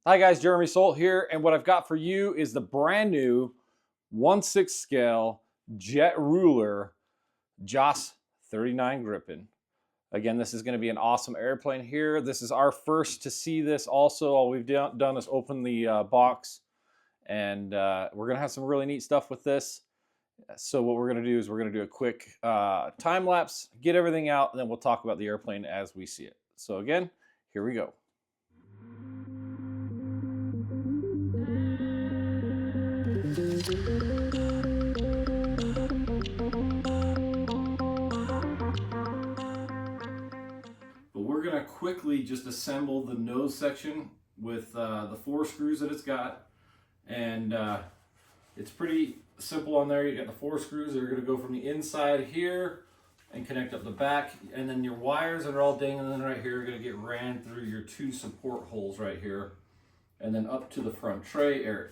Hi guys, Jeremy Solt here, and what I've got for you is the brand new 1/6 scale JetRuler JAS 39 Gripen. Again, this is going to be an awesome airplane here. This is our first to see this also. All we've done is open the box, and we're going to have some really neat stuff with this. So what we're going to do is we're going to do a quick time lapse, get everything out, and then we'll talk about the airplane as we see it. So again, here we go. But we're going to quickly just assemble the nose section with the 4 screws that it's got. And it's pretty simple on there. You got the 4 screws that are going to go from the inside here and connect up the back. And then your wires that are all dangling right here are going to get ran through your 2 support holes right here. And then up to the front tray area.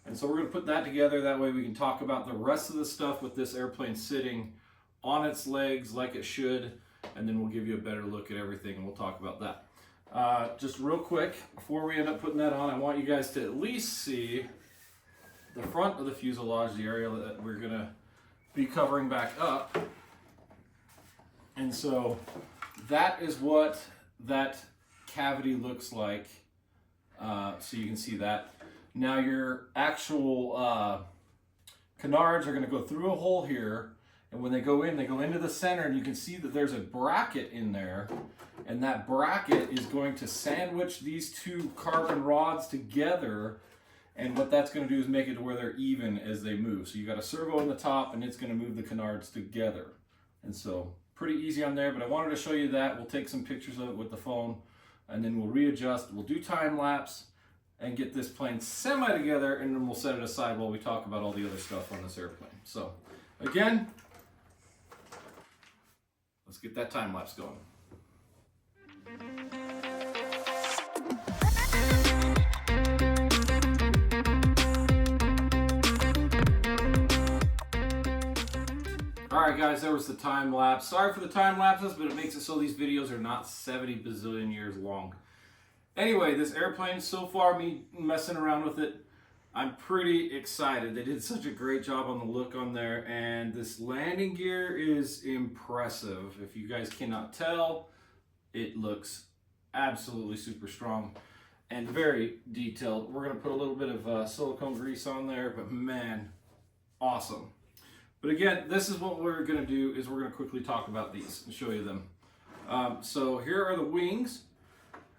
And so we're going to put that together. That way we can talk about the rest of the stuff with this airplane sitting on its legs like it should. And then we'll give you a better look at everything and we'll talk about that. Just real quick, before we end up putting that on, I want you guys to at least see the front of the fuselage, the area that we're going to be covering back up. And so that is what that cavity looks like. So you can see that. Now your actual canards are going to go through a hole here, and when they go into the center, and you can see that there's a bracket in there, and that bracket is going to sandwich these 2 carbon rods together, and what that's going to do is make it to where they're even as they move. So you got a servo in the top, and it's going to move the canards together. And so pretty easy on there, but I wanted to show you that. We'll take some pictures of it with the phone, and then we'll readjust. We'll do time lapse and get this plane semi together, and then we'll set it aside while we talk about all the other stuff on this airplane. So again, let's get that time lapse going. All right, guys, there was the time lapse. Sorry for the time lapses, but it makes it so these videos are not 70 bazillion years long. Anyway, this airplane, so far, me messing around with it, I'm pretty excited. They did such a great job on the look on there, and this landing gear is impressive. If you guys cannot tell, it looks absolutely super strong and very detailed. We're going to put a little bit of silicone grease on there, but man, awesome. But again, this is what we're going to do, is we're going to quickly talk about these and show you them. So here are the wings.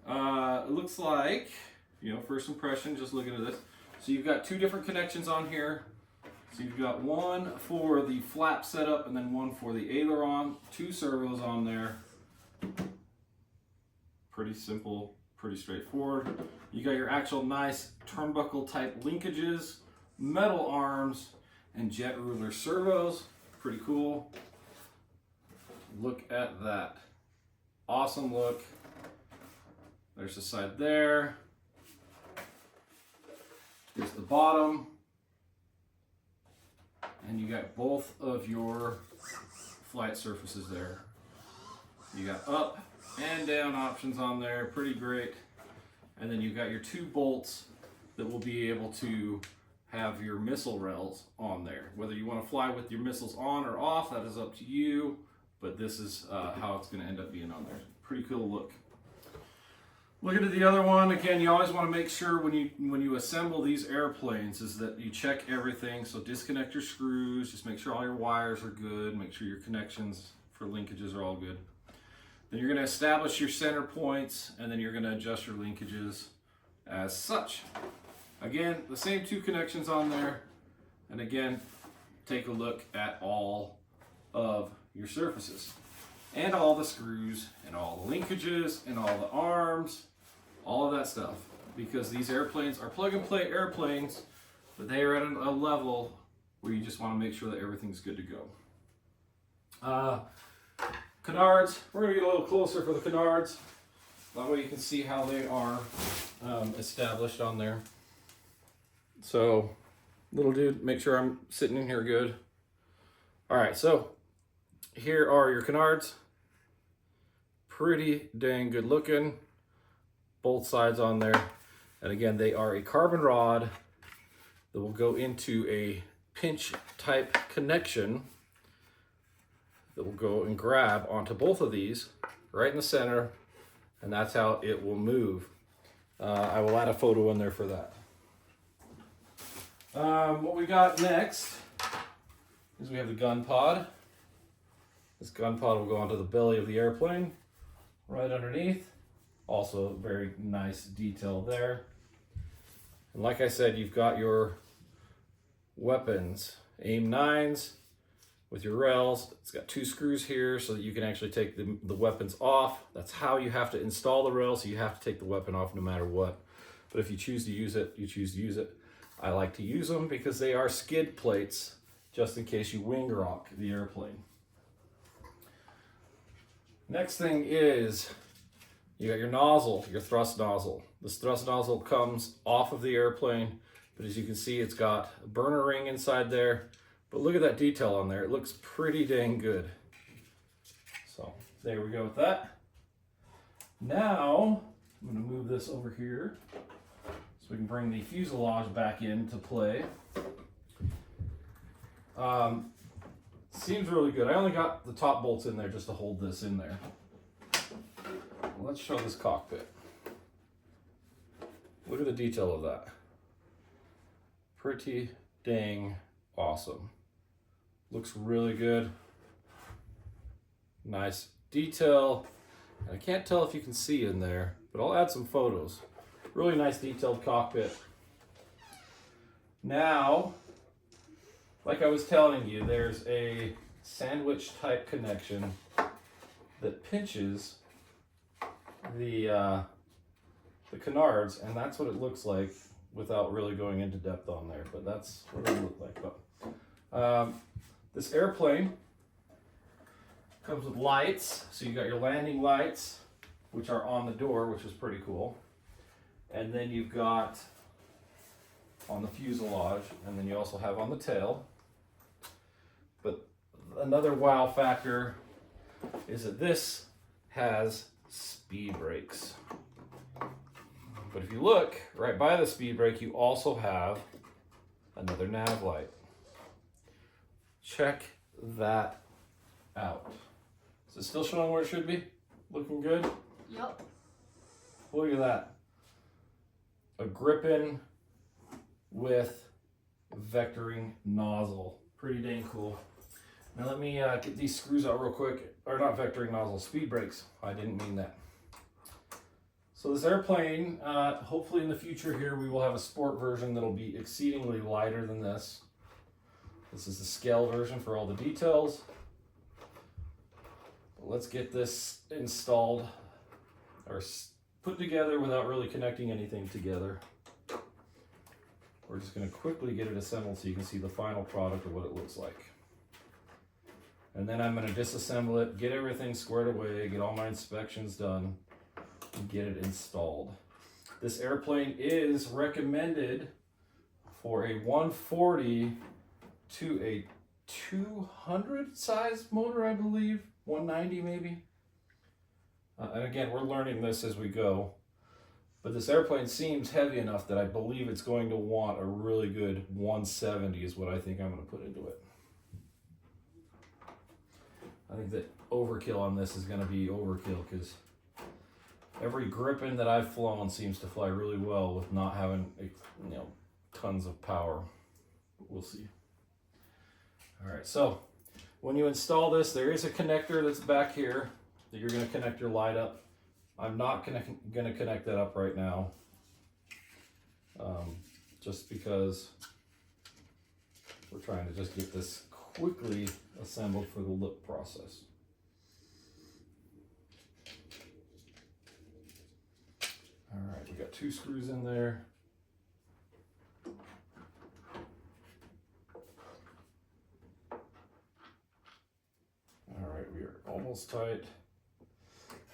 It looks like, first impression, just looking at this. So you've got 2 different connections on here. So you've got one for the flap setup and then one for the aileron. 2 servos on there. Pretty simple, pretty straightforward. You got your actual nice turnbuckle type linkages, metal arms, and JetRuler servos. Pretty cool. Look at that. Awesome look. There's the side there. Here's the bottom. And you got both of your flight surfaces there. You got up and down options on there. Pretty great. And then you got your 2 bolts that will be able to have your missile rails on there. Whether you want to fly with your missiles on or off, that is up to you. But this is how it's going to end up being on there. Pretty cool look. Looking at the other one, again, you always want to make sure when you assemble these airplanes is that you check everything. So disconnect your screws, just make sure all your wires are good, make sure your connections for linkages are all good. Then you're going to establish your center points, and then you're going to adjust your linkages as such. Again, the same 2 connections on there. And again, take a look at all of your surfaces and all the screws and all the linkages and all the arms. All of that stuff, because these airplanes are plug-and-play airplanes, but they are at a level where you just want to make sure that everything's good to go. Canards, we're going to get a little closer for the canards. That way you can see how they are established on there. So, little dude, make sure I'm sitting in here good. All right, so here are your canards. Pretty dang good looking. Both sides on there. And again, they are a carbon rod that will go into a pinch type connection that will go and grab onto both of these right in the center, and that's how it will move. I will add a photo in there for that. What we got next is we have the gun pod. This gun pod will go onto the belly of the airplane, right underneath. Also very nice detail there. And like I said, you've got your weapons, aim 9s with your rails. It's got 2 screws here so that you can actually take the weapons off. That's how you have to install the rail, so you have to take the weapon off no matter what. But if you choose to use it, you choose to use it. I like to use them because they are skid plates, just in case you wing rock the airplane. Next thing is you got your nozzle, your thrust nozzle. This thrust nozzle comes off of the airplane, but as you can see, it's got a burner ring inside there. But look at that detail on there. It looks pretty dang good. So there we go with that. Now, I'm gonna move this over here so we can bring the fuselage back into play. Seems really good. I only got the top bolts in there just to hold this in there. Let's show this cockpit. Look at the detail of that. Pretty dang awesome. Looks really good. Nice detail. I can't tell if you can see in there, but I'll add some photos. Really nice detailed cockpit. Now, like I was telling you, there's a sandwich type connection that pinches the canards, and that's what it looks like without really going into depth on there, but that's what it looks like. But, this airplane comes with lights, so you got your landing lights, which are on the door, which is pretty cool. And then you've got on the fuselage, and then you also have on the tail. But another wow factor is that this has speed brakes. But if you look right by the speed brake, you also have another nav light. Check that out. Is it still showing where it should be? Looking good? Yep. Look at that. A Gripen with vectoring nozzle. Pretty dang cool. Now let me get these screws out real quick. Or not vectoring nozzle, speed brakes. I didn't mean that. So this airplane, hopefully in the future here, we will have a sport version that'll be exceedingly lighter than this. This is the scale version for all the details. But let's get this installed or put together without really connecting anything together. We're just going to quickly get it assembled so you can see the final product of what it looks like. And then I'm going to disassemble it, get everything squared away, get all my inspections done, and get it installed. This airplane is recommended for a 140 to a 200 size motor, I believe, 190 maybe. And again, we're learning this as we go. But this airplane seems heavy enough that I believe it's going to want a really good 170 is what I think I'm going to put into it. I think that overkill on this is going to be overkill because every Gripen that I've flown seems to fly really well with not having, tons of power. We'll see. All right, so when you install this, there is a connector that's back here that you're going to connect your light up. I'm not going to connect that up right now, just because we're trying to just get this quickly assembled for the look process. All right, we got 2 screws in there. All right, we are almost tight.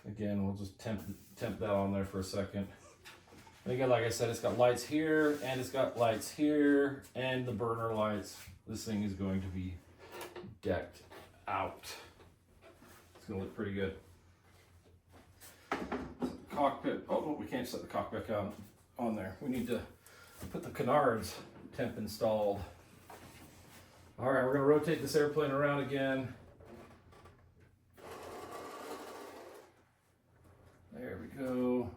Again, we'll just temp that on there for a second. And again, like I said, it's got lights here, and it's got lights here, and the burner lights. This thing is going to be decked out. It's going to look pretty good. Cockpit. Oh, we can't set the cockpit on there. We need to put the Canard's temp installed. All right, we're gonna rotate this airplane around again. There we go.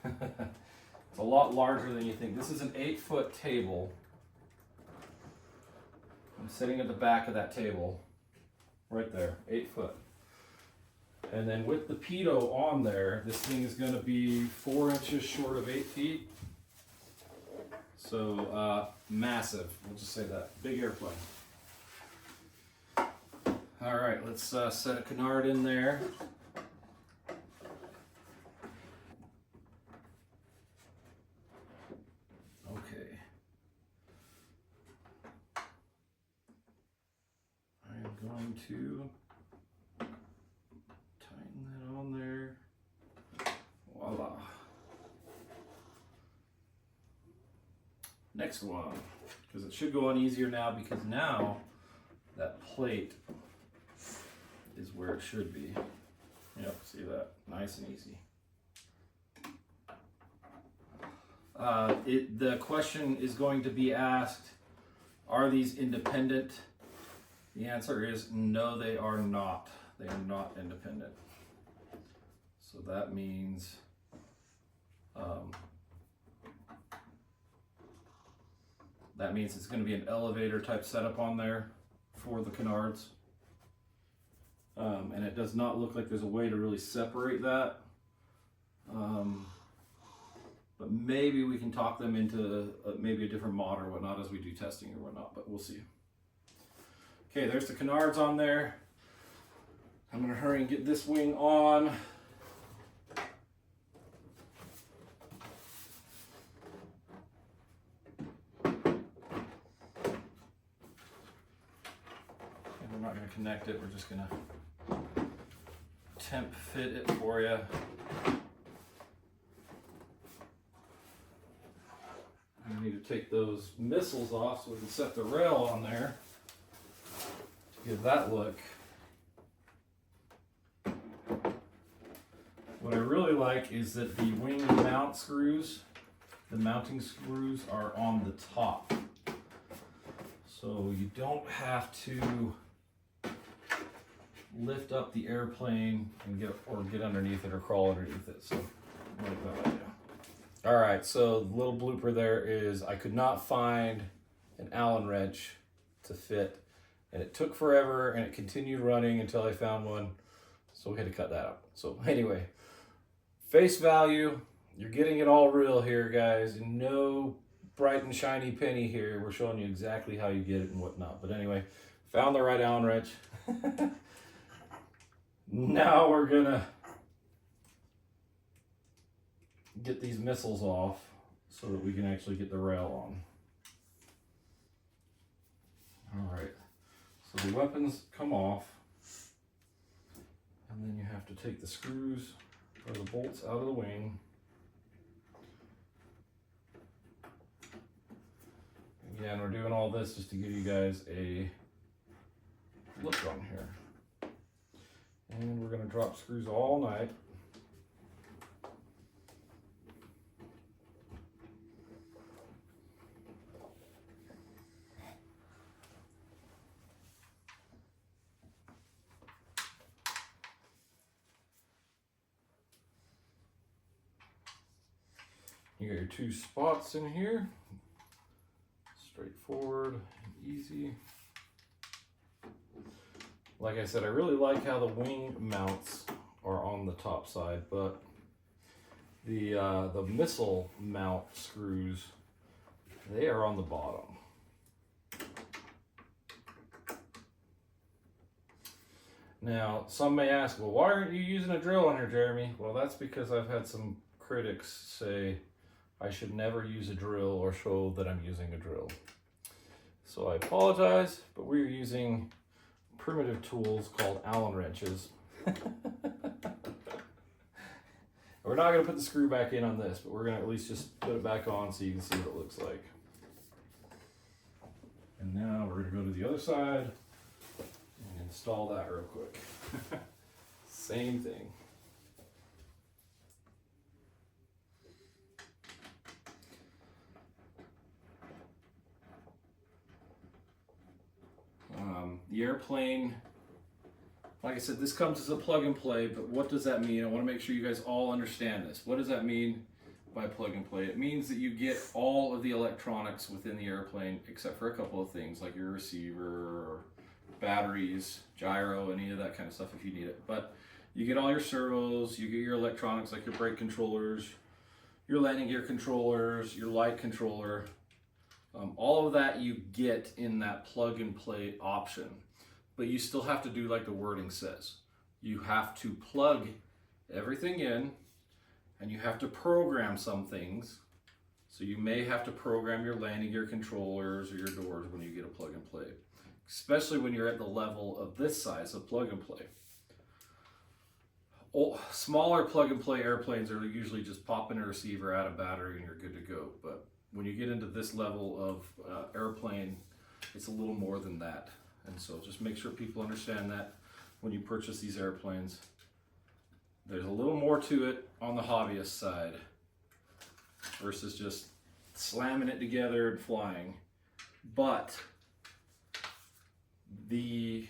It's a lot larger than you think. This is an 8-foot table. I'm sitting at the back of that table, right there, 8 foot. And then with the pitot on there, this thing is going to be 4 inches short of 8 feet. So massive, we'll just say that, big airplane. All right, let's set a Canard in there. Okay. I am going to tighten that on there. Voila. Next one, because it should go on easier now, because now that plate is where it should be. Yep, see that? Nice and easy. The question is going to be asked, are these independent? The answer is no, they are not. They are not independent. So that means it's going to be an elevator type setup on there for the Canards. And it does not look like there's a way to really separate that. But maybe we can talk them into maybe a different mod or whatnot as we do testing or whatnot, but we'll see. Okay, there's the Canards on there. I'm gonna hurry and get this wing on. And we're not gonna connect it, we're just gonna temp fit it for you. I need to take those missiles off so we can set the rail on there to give that look. What I really like is that the wing mount screws, the mounting screws are on the top. So you don't have to lift up the airplane and get underneath it or crawl underneath it. So I like that idea. All right, so the little blooper there is I could not find an Allen wrench to fit, and it took forever and it continued running until I found one. So we had to cut that out. So anyway, face value, you're getting it all real here, guys. No bright and shiny penny here. We're showing you exactly how you get it and whatnot. But anyway, found the right Allen wrench. Now we're gonna get these missiles off so that we can actually get the rail on. All right, so the weapons come off, and then you have to take the screws or the bolts out of the wing. Again, we're doing all this just to give you guys a look on here. And we're going to drop screws all night. You got your 2 spots in here. Straightforward, easy. Like I said, I really like how the wing mounts are on the top side, but the missile mount screws, they are on the bottom. Now, some may ask, well, why aren't you using a drill on here, Jeremy? Well, that's because I've had some critics say I should never use a drill or show that I'm using a drill. So I apologize, but we're using primitive tools called Allen wrenches. We're not going to put the screw back in on this, but we're going to at least just put it back on so you can see what it looks like. And now we're going to go to the other side and install that real quick. Same thing. The airplane, like I said, this comes as a plug and play, but what does that mean? I want to make sure you guys all understand this. What does that mean by plug and play? It means that you get all of the electronics within the airplane, except for a couple of things like your receiver, or batteries, gyro, any of that kind of stuff if you need it. But you get all your servos, you get your electronics like your brake controllers, your landing gear controllers, your light controller. All of that you get in that plug and play option, but you still have to do like the wording says. You have to plug everything in, and you have to program some things. So you may have to program your landing gear controllers or your doors when you get a plug and play, especially when you're at the level of this size of plug and play. Smaller plug and play airplanes are usually just pop in a receiver, add a battery, and you're good to go. But when you get into this level of airplane, it's a little more than that. And so just make sure people understand that when you purchase these airplanes. There's a little more to it on the hobbyist side versus just slamming it together and flying. But the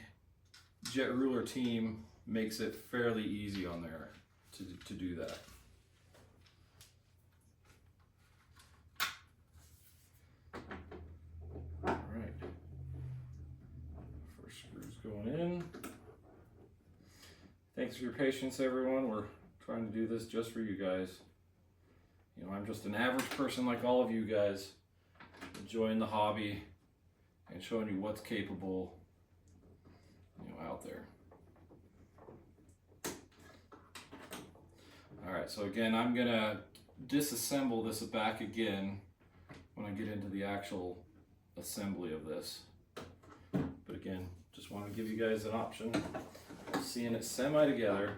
JetRuler team makes it fairly easy on there to do that. All right, first screw's going in. Thanks for your patience, everyone. We're trying to do this just for you guys. You know, I'm just an average person like all of you guys, enjoying the hobby and showing you what's capable, you know, out there. All right, so again, I'm gonna disassemble this back again when I get into the actual assembly of this. But again, just want to give you guys an option of seeing it semi together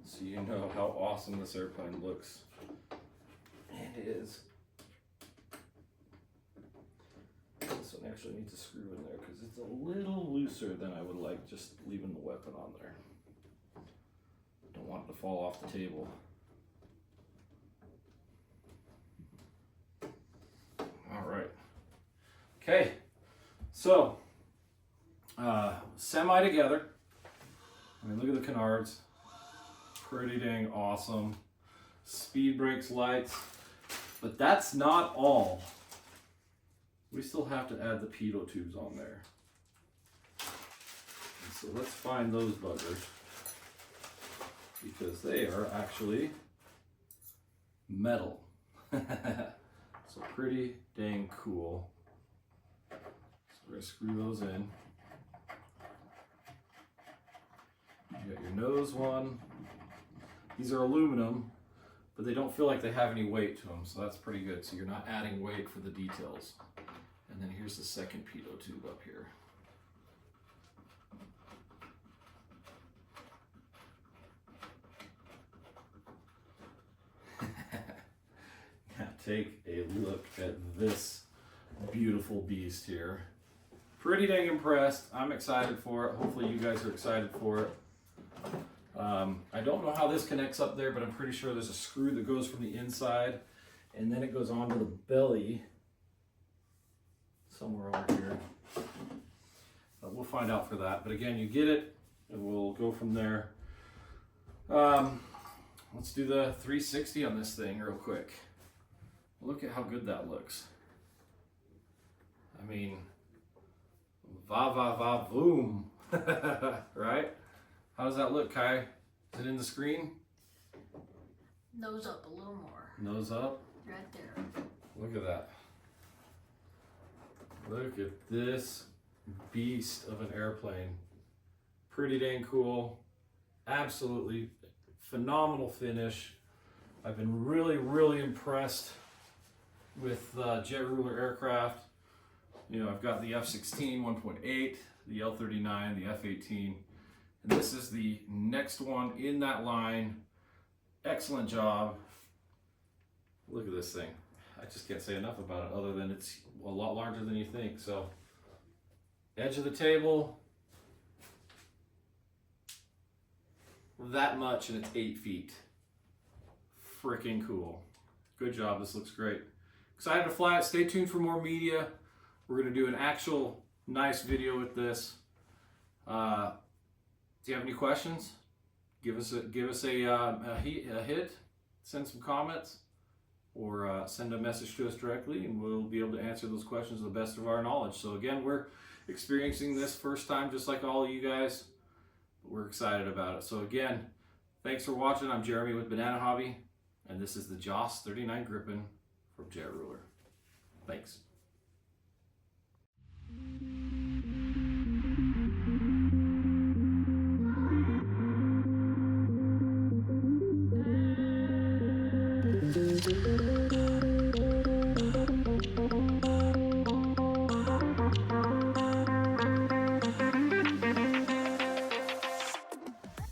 so you know how awesome this airplane looks. And it is. This one actually needs a screw in there because it's a little looser than I would like just leaving the weapon on there. Don't want it to fall off the table. All right. Okay, so semi together. I mean, look at the Canards. Pretty dang awesome. Speed brakes, lights. But that's not all. We still have to add the pitot tubes on there. And so let's find those buggers, because they are actually metal. So pretty dang cool. So we're gonna screw those in. You got your nose one. These are aluminum, but they don't feel like they have any weight to them, so that's pretty good. So you're not adding weight for the details. And then here's the second pitot tube up here. Now take a look at this beautiful beast here. Pretty dang impressed. I'm excited for it. Hopefully you guys are excited for it. I don't know how this connects up there, but I'm pretty sure there's a screw that goes from the inside and then it goes onto the belly somewhere over here. We'll find out for that. But again, you get it and we'll go from there. Let's do the 360 on this thing real quick. Look at how good that looks. I mean, va va va boom. Right? How does that look, Kai? Is it in the screen? Nose up a little more. Nose up? Right there. Look at that. Look at this beast of an airplane. Pretty dang cool. Absolutely phenomenal finish. I've been really impressed with JetRuler aircraft. You know, I've got the F-16 1.8, the L-39, the F-18, and this is the next one in that line. Excellent job. Look at this thing. I just can't say enough about it other than it's a lot larger than you think. So, edge of the table, that much, and it's 8 feet. Freaking cool. Good job, this looks great. Excited to fly it. Stay tuned for more media. We're gonna do an actual nice video with this. Do you have any questions? Give us a hit, send some comments, or send a message to us directly, and we'll be able to answer those questions to the best of our knowledge. So again, we're experiencing this first time just like all of you guys, but we're excited about it. So again, thanks for watching. I'm Jeremy with Banana Hobby, and this is the JAS 39 Gripen from JetRuler. Thanks.